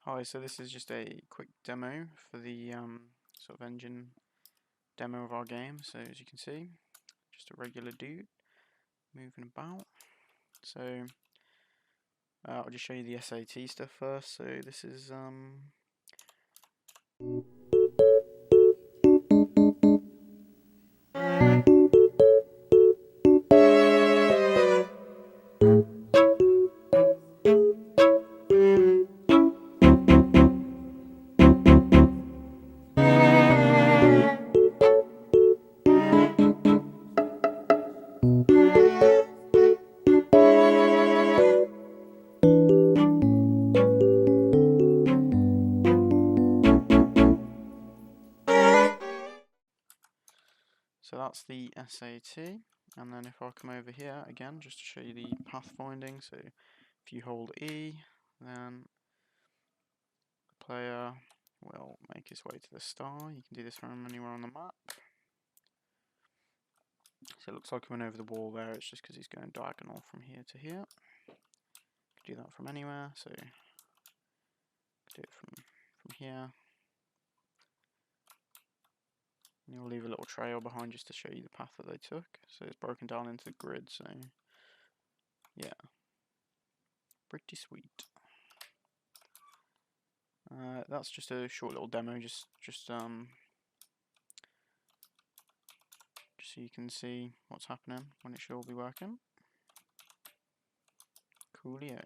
Hi, so this is just a quick demo for the sort of engine demo of our game. So as you can see, just a regular dude moving about. So I'll just show you the SAT stuff first. So this is so that's the SAT. And then if I come over here again, just to show you the pathfinding. So if you hold E, then the player will make his way to the star. You can do this from anywhere on the map. So it looks like he went over the wall there. It's just because he's going diagonal from here to here. Do that from anywhere. So do it from here. And you'll leave a little trail behind just to show you the path that they took. So it's broken down into the grid, so yeah, pretty sweet. That's just a short little demo, just so you can see what's happening when it should all be working. Coolio.